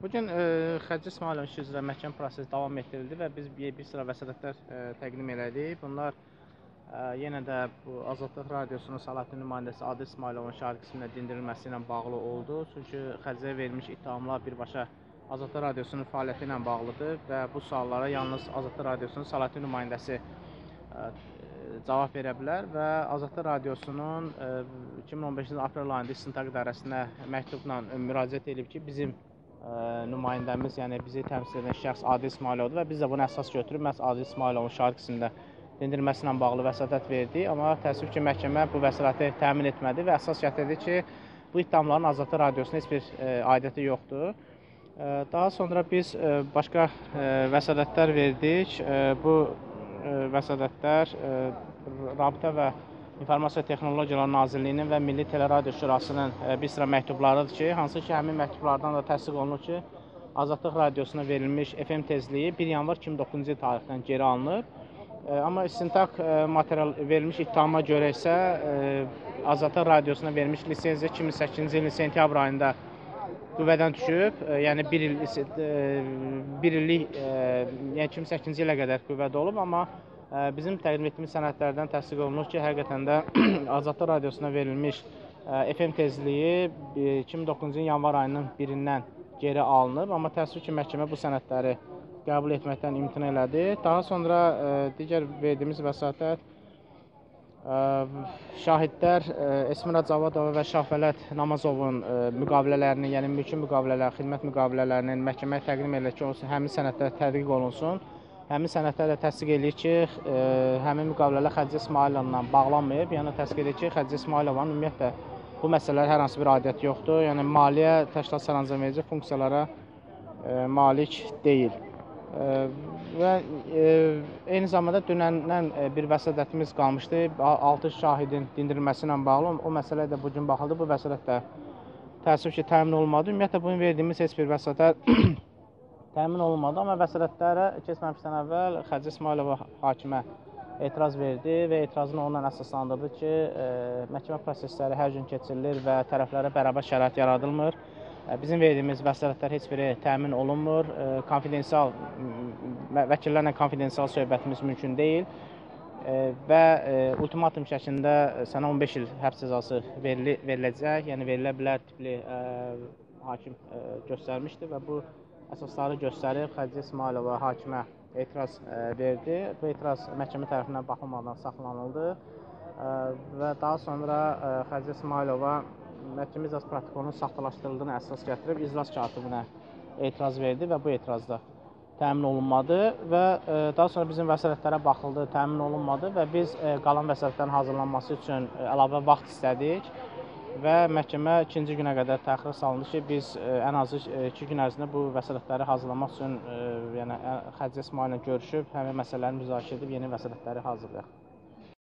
Bugün Xərci İsmayılov işi üzrə məhkəmə prosesi davam etdirildi və biz bir sıra vəsatətlər təqdim elədik. Bunlar yenə də bu Azadlıq Radiosunun Salatin nümayəndəsi Adil İsmayılovun şahid qismində dindirilməsi ilə bağlı oldu. Çünki Xərciyə verilmiş ittihamlar birbaşa Azadlıq Radiosunun fəaliyyəti ilə bağlıdır və bu suallara yalnız Azadlıq Radiosunun Salatin nümayəndəsi cavab verə bilər və Azadlıq Radiosunun 2015-ci aprel ayında İstintaq İdarəsinə məktubla müraciət edib ki, bizim nümayəndəmiz, yəni bizi təmsil edən şəxs Adil İsmayılovdur və biz də bunu əsas götürüb məhz Adil İsmayılovun şahid qismində dindirilməsi ilə bağlı vəsatət verdi. Amma təəssüf ki, məhkəmə bu vəsatəti təmin etmədi və əsas gətirdi ki, bu ittihamların Azadlıq Radiosuna heç bir aidiyyəti yoxdur. Daha sonra biz başqa vəsatətlər verdik. Bu vəsatətlər Rabitə və İnformasiya Texnologiyaları Nazirliyinin və Milli Teleradio Şurasının bir sıra məktublarıdır ki, hansı ki, həmin məktublardan da təsdiq olunur ki, Azadlıq Radiosuna verilmiş FM tezliyi 1 yanvar 2009-cu il tarixdən geri alınıb. Amma istintaq material verilmiş ittihama görə isə Azadlıq Radiosuna verilmiş lisenziya 2008-ci ilin sentyabr ayında qüvvədən düşüb. Yəni bir illik, yəni 2008-ci ilə qədər qüvvədə olub, amma bizim təqdim etdiyimiz sənədlərdən təsdiq olunur ki, həqiqətən də Azadlıq Radiosuna verilmiş FM tezliyi 2009-cu yanvar ayının 1-dən geri alınıb, amma təəssüf ki, məhkəmə bu sənədləri qəbul etməkdən imtina elədi. Daha sonra digər verdiyimiz vəsatət şahidlər Esmira Cavadova və Şahvələt Namazovun müqavilələrini, yəni mülki müqavilələr, xidmət müqavilələrinin məhkəməyə təqdim edilir ki, həmin sənədlər tədqiq olunsun. Həmin sənədlər də təsdiq edir ki, həmin müqavilələr Xərci İsmayılovla bağlanmayıb, yəni təsdiq edir ki, Xərci İsmayılovanın ümumiyyətlə bu məsələlər hər hansı bir aidiyyəti yoxdur, yəni maliyyə təşkilat sərəncamverici funksiyalara malik deyil. Və eyni zamanda dünəndən bir vəsatətimiz qalmışdı, 6 şahidin dindirilməsi ilə bağlı, o məsələ də bugün baxıldı, bu vəsatət də təəssüf ki, təmin olunmadı. Ümumiyyətlə, bugün verdiyimiz heç bir vəsatət təmin olunmadı, amma vəsatətlərə keçməmişdən əvvəl Xərci İsmayılova hakimə etiraz verdi və etirazını ondan əsaslandırdı ki, məhkəmə prosesləri hər gün keçirilir və tərəflərə bərabər şərait yaradılmır. Bizim verdiyimiz vəsatətlər heç biri təmin olunmur, vəkillərlə konfidensial söhbətimiz mümkün deyil və ultimatum şəklində sənə 15 il həbs cəzası veriləcək, yəni verilə bilər tipli hakim göstərmişdi və bu əsasları göstərib Xərci İsmayılova hakimə etiraz verdi. Bu etiraz məhkəmə tərəfindən baxılmadan saxlanıldı və daha sonra Xərci İsmayılova məhkəmə iclas protokolunun saxtalaşdırıldığını əsas gətirib iclas katibinə etiraz verdi və bu etirazda təmin olunmadı və daha sonra bizim vəsatətlərə baxıldı, təmin olunmadı və biz qalan vəsatətlərin hazırlanması üçün əlavə vaxt istədik. Və məhkəmə 2-ci günə qədər təxirə salındı ki, biz ən azı 2 gün ərzində bu vəsatətləri hazırlamaq üçün Xərci İsmayılova görüşüb, həmin məsələləri müzakirə edib yeni vəsatətləri hazırlayaq.